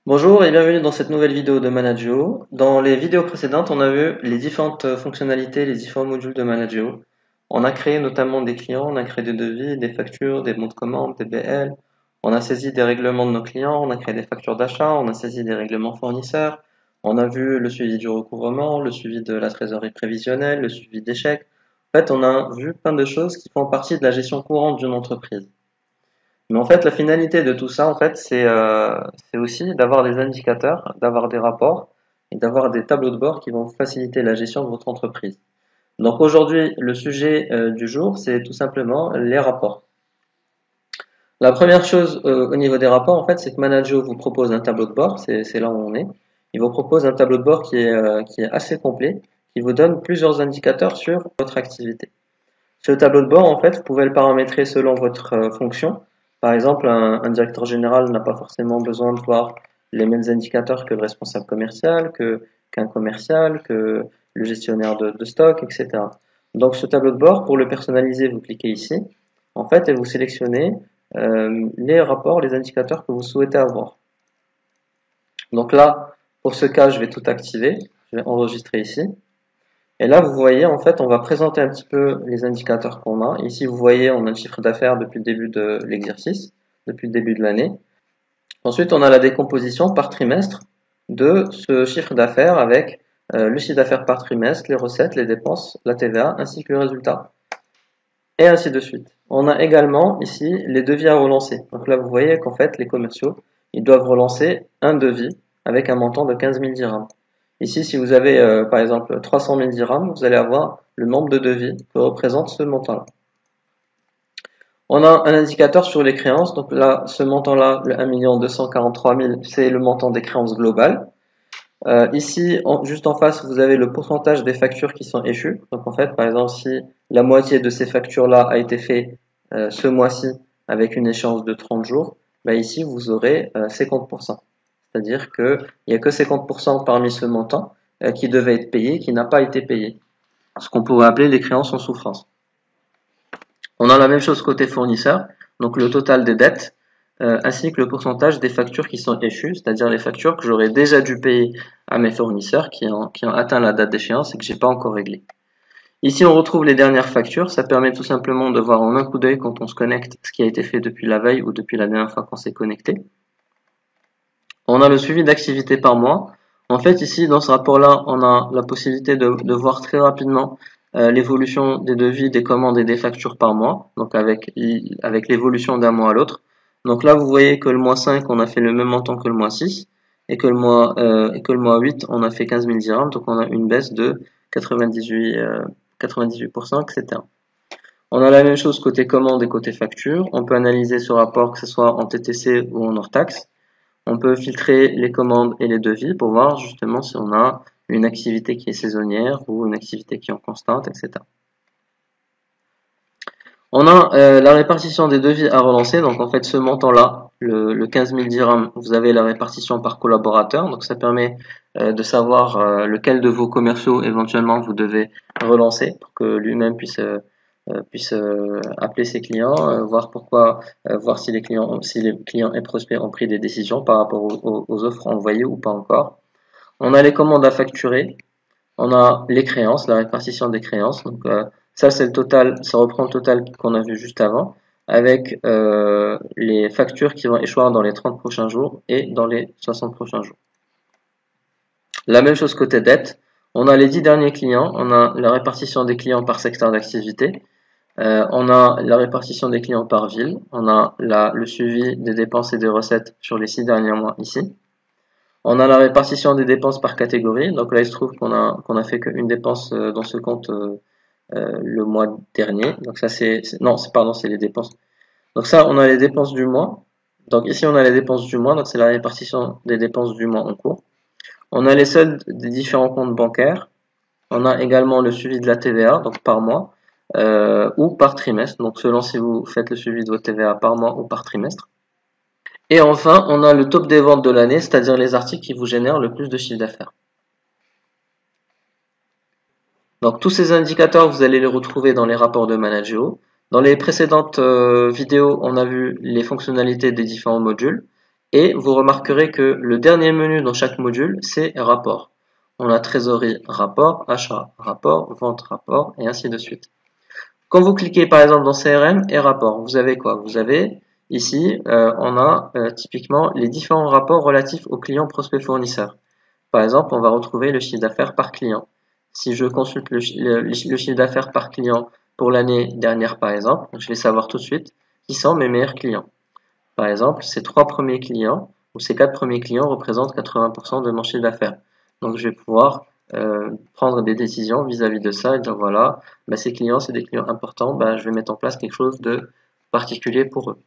Bonjour et bienvenue dans cette nouvelle vidéo de Manageo. Dans les vidéos précédentes, on a vu les différentes fonctionnalités, les différents modules de Manageo. On a créé notamment des clients, on a créé des devis, des factures, des bons de commande, des BL. On a saisi des règlements de nos clients, on a créé des factures d'achat, on a saisi des règlements fournisseurs. On a vu le suivi du recouvrement, le suivi de la trésorerie prévisionnelle, le suivi d'échecs. En fait, on a vu plein de choses qui font partie de la gestion courante d'une entreprise. Mais en fait, la finalité de tout ça, en fait, c'est aussi d'avoir des indicateurs, d'avoir des rapports et d'avoir des tableaux de bord qui vont faciliter la gestion de votre entreprise. Donc aujourd'hui, le sujet du jour, c'est tout simplement les rapports. La première chose au niveau des rapports, en fait, c'est que Manageo vous propose un tableau de bord, c'est là où on est. Il vous propose un tableau de bord qui est assez complet, qui vous donne plusieurs indicateurs sur votre activité. Ce tableau de bord, en fait, vous pouvez le paramétrer selon votre fonction. Par exemple, un directeur général n'a pas forcément besoin de voir les mêmes indicateurs que le responsable commercial, qu'un commercial, que le gestionnaire de stock, etc. Donc, ce tableau de bord, pour le personnaliser, vous cliquez ici, en fait, et vous sélectionnez les rapports, les indicateurs que vous souhaitez avoir. Donc là, pour ce cas, je vais tout activer. Je vais enregistrer ici. Et là, vous voyez, en fait, on va présenter un petit peu les indicateurs qu'on a. Ici, vous voyez, on a le chiffre d'affaires depuis le début de l'exercice, depuis le début de l'année. Ensuite, on a la décomposition par trimestre de ce chiffre d'affaires avec le chiffre d'affaires par trimestre, les recettes, les dépenses, la TVA, ainsi que le résultat. Et ainsi de suite. On a également ici les devis à relancer. Donc là, vous voyez qu'en fait, les commerciaux, ils doivent relancer un devis avec un montant de 15 000 dirhams. Ici, si vous avez par exemple 300 000 dirhams, vous allez avoir le nombre de devis que représente ce montant-là. On a un indicateur sur les créances. Donc là, ce montant-là, le 1 243 000, c'est le montant des créances globales. Ici, juste en face, vous avez le pourcentage des factures qui sont échues. Donc en fait, par exemple, si la moitié de ces factures-là a été fait ce mois-ci avec une échéance de 30 jours, bah ici, vous aurez 50%. C'est-à-dire qu'il n'y a que 50% parmi ce montant qui devait être payé, qui n'a pas été payé. Ce qu'on pourrait appeler les créances en souffrance. On a la même chose côté fournisseur, donc le total des dettes, ainsi que le pourcentage des factures qui sont échues, c'est-à-dire les factures que j'aurais déjà dû payer à mes fournisseurs qui ont atteint la date d'échéance et que j'ai pas encore réglé. Ici, on retrouve les dernières factures. Ça permet tout simplement de voir en un coup d'œil quand on se connecte ce qui a été fait depuis la veille ou depuis la dernière fois qu'on s'est connecté. On a le suivi d'activité par mois. En fait, ici, dans ce rapport-là, on a la possibilité de voir très rapidement l'évolution des devis, des commandes et des factures par mois, donc avec l'évolution d'un mois à l'autre. Donc là, vous voyez que le mois 5, on a fait le même montant que le mois 6, et que le mois 8, on a fait 15 000 dirhams, donc on a une baisse de 98%, etc. On a la même chose côté commande et côté facture. On peut analyser ce rapport, que ce soit en TTC ou en hors taxe. On peut filtrer les commandes et les devis pour voir justement si on a une activité qui est saisonnière ou une activité qui est en constante, etc. On a la répartition des devis à relancer. Donc en fait, ce montant-là, le 15 000 dirhams, vous avez la répartition par collaborateur. Donc ça permet de savoir lequel de vos commerciaux éventuellement vous devez relancer pour que lui-même puisse appeler ses clients, voir si les clients et prospects ont pris des décisions par rapport aux offres envoyées ou pas encore. On a les commandes à facturer, on a les créances, la répartition des créances. Donc ça c'est le total, ça reprend le total qu'on a vu juste avant, avec les factures qui vont échoir dans les 30 prochains jours et dans les 60 prochains jours. La même chose côté dette, on a les 10 derniers clients, on a la répartition des clients par secteur d'activité. On a la répartition des clients par ville, on a le suivi des dépenses et des recettes sur les 6 derniers mois ici. On a la répartition des dépenses par catégorie, donc là il se trouve qu'on a fait qu'une dépense dans ce compte le mois dernier. Donc ça c'est les dépenses. Donc ça on a les dépenses du mois. Donc ici on a les dépenses du mois, donc c'est la répartition des dépenses du mois en cours. On a les soldes des différents comptes bancaires. On a également le suivi de la TVA, donc par mois. Ou par trimestre, donc selon si vous faites le suivi de votre TVA par mois ou par trimestre. Et enfin, on a le top des ventes de l'année, c'est-à-dire les articles qui vous génèrent le plus de chiffre d'affaires. Donc tous ces indicateurs, vous allez les retrouver dans les rapports de Manageo. Dans les précédentes vidéos, on a vu les fonctionnalités des différents modules. Et vous remarquerez que le dernier menu dans chaque module, c'est rapport. On a trésorerie, rapport, achat, rapport, vente, rapport, et ainsi de suite. Quand vous cliquez par exemple dans CRM et rapport, vous avez quoi? Vous avez ici, on a typiquement les différents rapports relatifs aux clients, prospects, fournisseurs. Par exemple, on va retrouver le chiffre d'affaires par client. Si je consulte le chiffre d'affaires par client pour l'année dernière par exemple, je vais savoir tout de suite qui sont mes meilleurs clients. Par exemple, ces 3 premiers clients ou ces 4 premiers clients représentent 80% de mon chiffre d'affaires. Donc, je vais pouvoir prendre des décisions vis-à-vis de ça et dire voilà, ces clients, c'est des clients importants, je vais mettre en place quelque chose de particulier pour eux.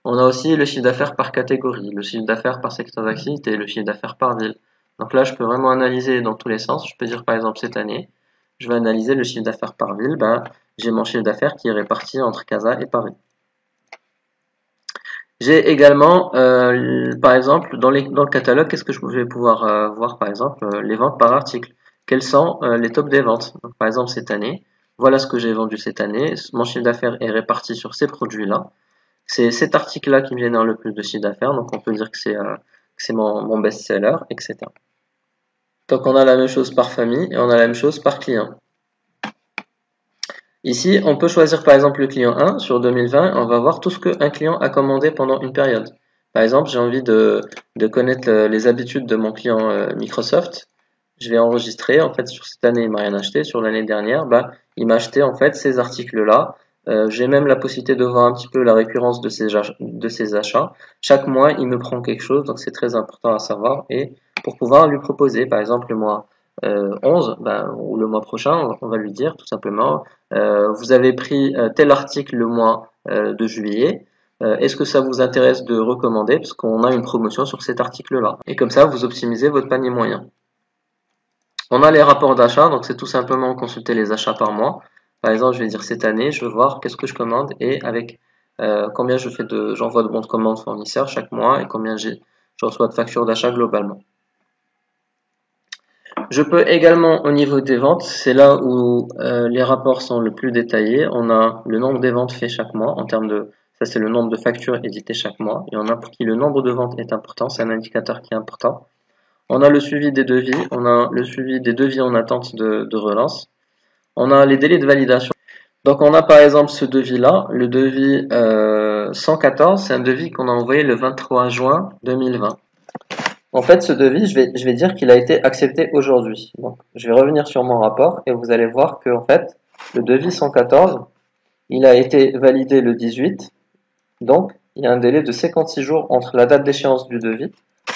On a aussi le chiffre d'affaires par catégorie, le chiffre d'affaires par secteur d'activité, le chiffre d'affaires par ville. Donc là, je peux vraiment analyser dans tous les sens. Je peux dire par exemple cette année, je vais analyser le chiffre d'affaires par ville. J'ai mon chiffre d'affaires qui est réparti entre Casa et Paris. J'ai également, par exemple, dans le catalogue, qu'est-ce que je vais pouvoir voir, par exemple, les ventes par article. Quels sont les tops des ventes? Donc, par exemple, cette année, voilà ce que j'ai vendu cette année. Mon chiffre d'affaires est réparti sur ces produits-là. C'est cet article-là qui me génère le plus de chiffre d'affaires. Donc, on peut dire que c'est mon best-seller, etc. Donc, on a la même chose par famille et on a la même chose par client. Ici, on peut choisir par exemple le client 1 sur 2020, on va voir tout ce qu'un client a commandé pendant une période. Par exemple, j'ai envie de connaître les habitudes de mon client Microsoft. Je vais enregistrer, en fait, sur cette année, il m'a rien acheté. Sur l'année dernière, il m'a acheté en fait ces articles-là. J'ai même la possibilité de voir un petit peu la récurrence de ses achats. Chaque mois, il me prend quelque chose, donc c'est très important à savoir. Et pour pouvoir lui proposer, par exemple, le mois 11, ou le mois prochain, on va lui dire tout simplement, vous avez pris tel article le mois de juillet, est-ce que ça vous intéresse de recommander parce qu'on a une promotion sur cet article-là. Et comme ça, vous optimisez votre panier moyen. On a les rapports d'achat, donc c'est tout simplement consulter les achats par mois. Par exemple, je vais dire cette année, je veux voir qu'est-ce que je commande et avec combien j'envoie de bons de commande fournisseurs chaque mois et combien je reçois de factures d'achat globalement. Je peux également, au niveau des ventes, c'est là où les rapports sont le plus détaillés. On a le nombre des ventes fait chaque mois en termes de, ça c'est le nombre de factures éditées chaque mois. Et on a pour qui le nombre de ventes est important, c'est un indicateur qui est important. On a le suivi des devis, on a le suivi des devis en attente de relance. On a les délais de validation. Donc on a par exemple ce devis-là, le devis 114, c'est un devis qu'on a envoyé le 23 juin 2020. En fait, ce devis, je vais dire qu'il a été accepté aujourd'hui. Donc, je vais revenir sur mon rapport et vous allez voir que, en fait, le devis 114, il a été validé le 18. Donc, il y a un délai de 56 jours entre la date d'échéance du devis.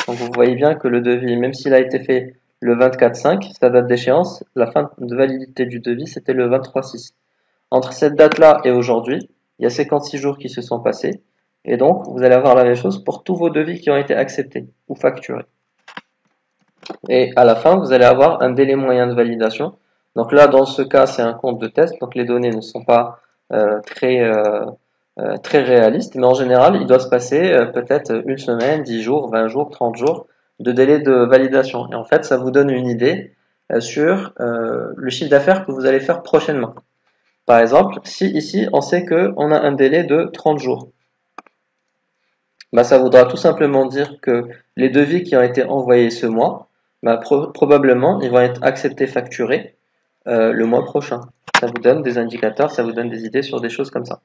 Donc, vous voyez bien que le devis, même s'il a été fait le 24/5, sa date d'échéance, la fin de validité du devis, c'était le 23/6. Entre cette date-là et aujourd'hui, il y a 56 jours qui se sont passés. Et donc, vous allez avoir la même chose pour tous vos devis qui ont été acceptés ou facturés. Et à la fin, vous allez avoir un délai moyen de validation. Donc là, dans ce cas, c'est un compte de test. Donc les données ne sont pas très réalistes. Mais en général, il doit se passer peut-être une semaine, 10 jours, 20 jours, 30 jours de délai de validation. Et en fait, ça vous donne une idée sur le chiffre d'affaires que vous allez faire prochainement. Par exemple, si ici, on sait qu'on a un délai de 30 jours, ça voudra tout simplement dire que les devis qui ont été envoyés ce mois, probablement, ils vont être acceptés, facturés le mois prochain. Ça vous donne des indicateurs, ça vous donne des idées sur des choses comme ça.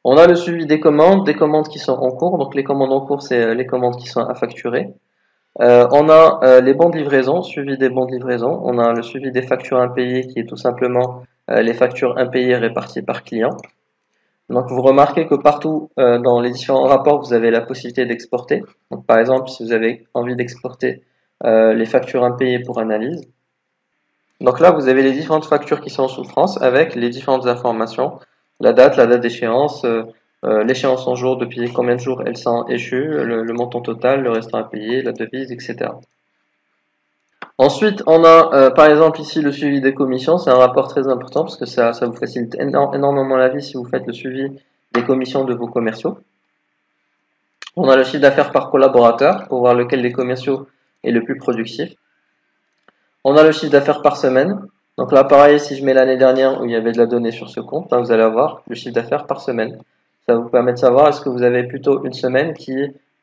On a le suivi des commandes qui sont en cours. Donc les commandes en cours, c'est les commandes qui sont à facturer. On a les bons de livraison, suivi des bons de livraison. On a le suivi des factures impayées qui est tout simplement les factures impayées réparties par client. Donc vous remarquez que partout dans les différents rapports, vous avez la possibilité d'exporter. Donc par exemple, si vous avez envie d'exporter les factures impayées pour analyse. Donc là, vous avez les différentes factures qui sont en souffrance avec les différentes informations, la date d'échéance, l'échéance en jour, depuis combien de jours elles sont échues, le montant total, le restant à payer, la devise, etc. Ensuite, on a par exemple ici le suivi des commissions. C'est un rapport très important parce que ça vous facilite énormément la vie si vous faites le suivi des commissions de vos commerciaux. On a le chiffre d'affaires par collaborateur pour voir lequel des commerciaux est le plus productif. On a le chiffre d'affaires par semaine. Donc là, pareil, si je mets l'année dernière où il y avait de la donnée sur ce compte, vous allez avoir le chiffre d'affaires par semaine. Ça vous permet de savoir est-ce que vous avez plutôt une semaine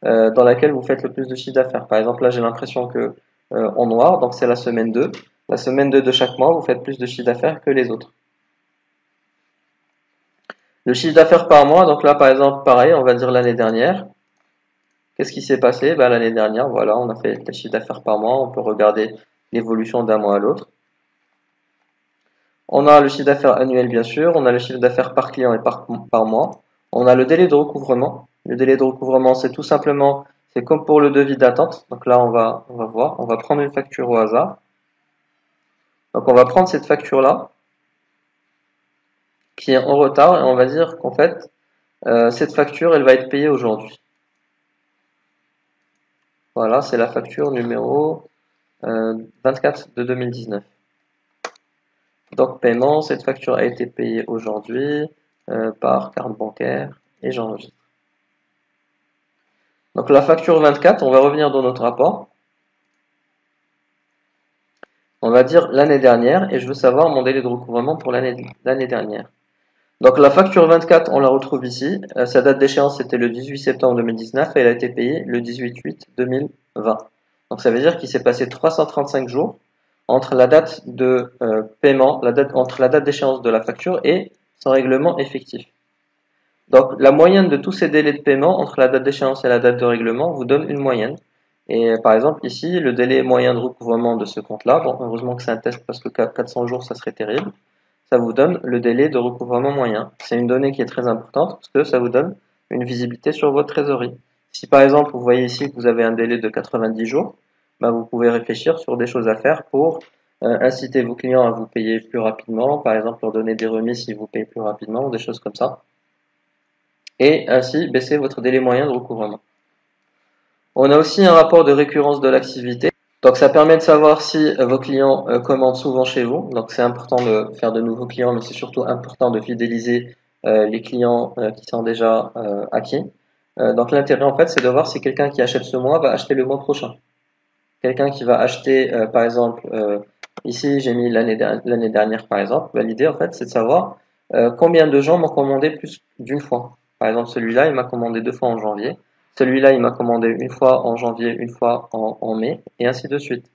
dans laquelle vous faites le plus de chiffre d'affaires. Par exemple, là, j'ai l'impression que en noir, donc c'est la semaine 2. La semaine 2 de chaque mois, vous faites plus de chiffre d'affaires que les autres. Le chiffre d'affaires par mois, donc là, par exemple, pareil, on va dire l'année dernière. Qu'est-ce qui s'est passé? Ben, l'année dernière, voilà, on a fait le chiffre d'affaires par mois. On peut regarder l'évolution d'un mois à l'autre. On a le chiffre d'affaires annuel, bien sûr. On a le chiffre d'affaires par client et par mois. On a le délai de recouvrement. Le délai de recouvrement, c'est tout simplement, c'est comme pour le devis d'attente. Donc là, on va voir. On va prendre une facture au hasard. Donc on va prendre cette facture-là, qui est en retard, et on va dire qu'en fait, cette facture, elle va être payée aujourd'hui. Voilà, c'est la facture numéro 24 de 2019. Donc paiement, cette facture a été payée aujourd'hui par carte bancaire et j'enregistre. Donc la facture 24, on va revenir dans notre rapport. On va dire l'année dernière et je veux savoir mon délai de recouvrement pour l'année dernière. Donc la facture 24, on la retrouve ici. Sa date d'échéance c'était le 18 septembre 2019 et elle a été payée le 18/8/2020. Donc ça veut dire qu'il s'est passé 335 jours entre la date de paiement, entre la date d'échéance de la facture et son règlement effectif. Donc la moyenne de tous ces délais de paiement entre la date d'échéance et la date de règlement vous donne une moyenne. Et par exemple ici, le délai moyen de recouvrement de ce compte-là, bon heureusement que c'est un test parce que 400 jours ça serait terrible, ça vous donne le délai de recouvrement moyen. C'est une donnée qui est très importante parce que ça vous donne une visibilité sur votre trésorerie. Si par exemple vous voyez ici que vous avez un délai de 90 jours, ben, vous pouvez réfléchir sur des choses à faire pour inciter vos clients à vous payer plus rapidement, par exemple leur donner des remises si vous payez plus rapidement, ou des choses comme ça, et ainsi baisser votre délai moyen de recouvrement. On a aussi un rapport de récurrence de l'activité. Donc ça permet de savoir si vos clients commandent souvent chez vous. Donc c'est important de faire de nouveaux clients, mais c'est surtout important de fidéliser les clients qui sont déjà acquis. Donc l'intérêt en fait c'est de voir si quelqu'un qui achète ce mois va acheter le mois prochain. Quelqu'un qui va acheter par exemple ici j'ai mis l'année dernière par exemple. Ben, l'idée en fait c'est de savoir combien de gens m'ont commandé plus d'une fois. Par exemple celui-là il m'a commandé 2 fois en janvier. Celui-là, il m'a commandé une fois en janvier, une fois en mai, et ainsi de suite.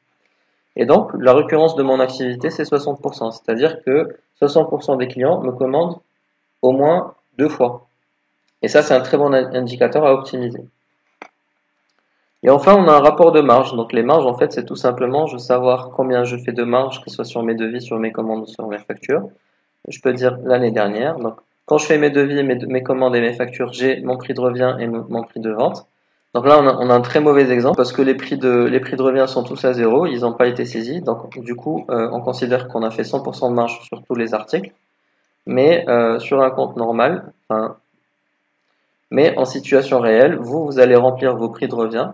Et donc, la récurrence de mon activité, c'est 60%. C'est-à-dire que 60% des clients me commandent au moins 2 fois. Et ça, c'est un très bon indicateur à optimiser. Et enfin, on a un rapport de marge. Donc, les marges, en fait, c'est tout simplement, je veux savoir combien je fais de marge, que ce soit sur mes devis, sur mes commandes ou sur mes factures. Je peux dire l'année dernière. Donc, quand je fais mes devis, mes commandes et mes factures, j'ai mon prix de revient et mon prix de vente. Donc là, on a un très mauvais exemple parce que les prix de revient sont tous à zéro, ils n'ont pas été saisis. Donc du coup, on considère qu'on a fait 100% de marge sur tous les articles, mais sur un compte normal, mais en situation réelle, vous allez remplir vos prix de revient.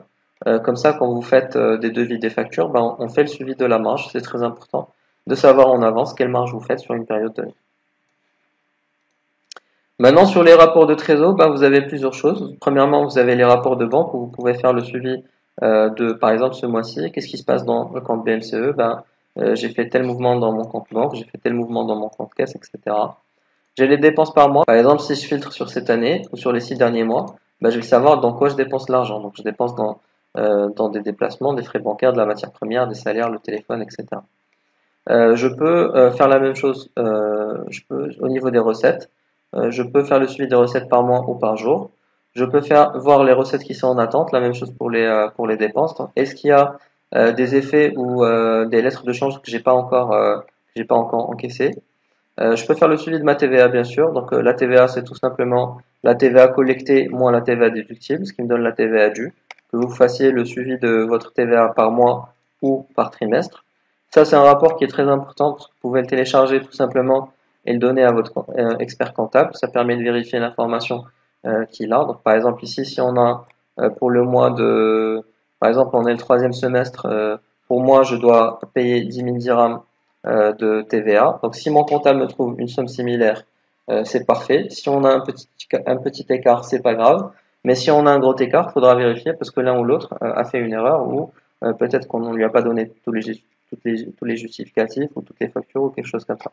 Comme ça, quand vous faites des devis, des factures, ben, on fait le suivi de la marge. C'est très important de savoir en avance quelle marge vous faites sur une période donnée. Maintenant, sur les rapports de trésor, ben, vous avez plusieurs choses. Premièrement, vous avez les rapports de banque où vous pouvez faire le suivi de, par exemple, ce mois-ci. Qu'est-ce qui se passe dans le compte BMCE? Ben, j'ai fait tel mouvement dans mon compte banque, j'ai fait tel mouvement dans mon compte caisse, etc. J'ai les dépenses par mois. Par exemple, si je filtre sur cette année ou sur les 6 derniers mois, ben, je vais savoir dans quoi je dépense l'argent. Donc, je dépense dans des déplacements, des frais bancaires, de la matière première, des salaires, le téléphone, etc. Je peux faire la même chose au niveau des recettes. Je peux faire le suivi des recettes par mois ou par jour. Je peux voir les recettes qui sont en attente. La même chose pour les dépenses. Est-ce qu'il y a des effets ou des lettres de change que j'ai pas encore encaissées? Je peux faire le suivi de ma TVA bien sûr. Donc la TVA c'est tout simplement la TVA collectée moins la TVA déductible, ce qui me donne la TVA due. Que vous fassiez le suivi de votre TVA par mois ou par trimestre. Ça, c'est un rapport qui est très important parce que vous pouvez le télécharger tout simplement et le donner à votre expert comptable. Ça permet de vérifier l'information qu'il a. Donc, par exemple, ici, si on a pour le mois par exemple, on est le troisième semestre, pour moi, je dois payer 10 000 dirhams de TVA. Donc, si mon comptable me trouve une somme similaire, c'est parfait. Si on a un petit écart, c'est pas grave. Mais si on a un gros écart, il faudra vérifier parce que l'un ou l'autre a fait une erreur ou peut-être qu'on ne lui a pas donné tous les justificatifs ou toutes les factures ou quelque chose comme ça.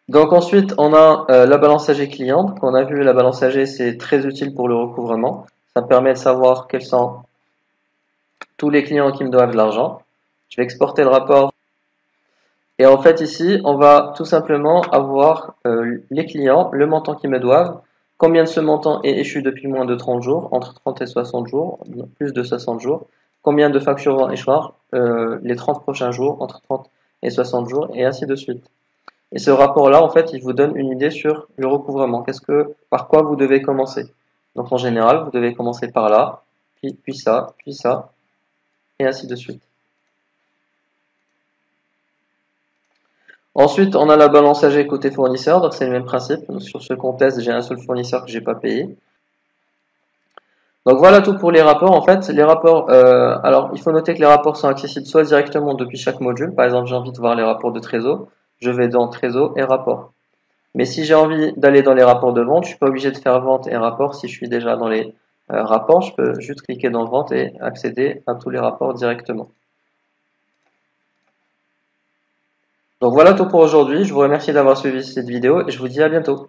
Donc ensuite, on a la balance AG client. Donc, on a vu la balance AG, c'est très utile pour le recouvrement. Ça permet de savoir quels sont tous les clients qui me doivent de l'argent. Je vais exporter le rapport. Et en fait, ici, on va tout simplement avoir les clients, le montant qu'ils me doivent, combien de ce montant est échu depuis moins de 30 jours, entre 30 et 60 jours, plus de 60 jours, combien de factures vont échoir les 30 prochains jours, entre 30 et 60 jours, et ainsi de suite. Et ce rapport-là, en fait, il vous donne une idée sur le recouvrement. Par quoi vous devez commencer? Donc, en général, vous devez commencer par là, puis ça, et ainsi de suite. Ensuite, on a la balance AG côté fournisseur, donc c'est le même principe. Donc, sur ce contest, j'ai un seul fournisseur que j'ai pas payé. Donc voilà tout pour les rapports. En fait, les rapports, alors il faut noter que les rapports sont accessibles soit directement depuis chaque module. Par exemple, j'ai envie de voir les rapports de Trésor, je vais dans Trésor et rapports. Mais si j'ai envie d'aller dans les rapports de vente, je suis pas obligé de faire vente et rapport. Si je suis déjà dans les rapports, je peux juste cliquer dans vente et accéder à tous les rapports directement. Donc voilà tout pour aujourd'hui. Je vous remercie d'avoir suivi cette vidéo et je vous dis à bientôt.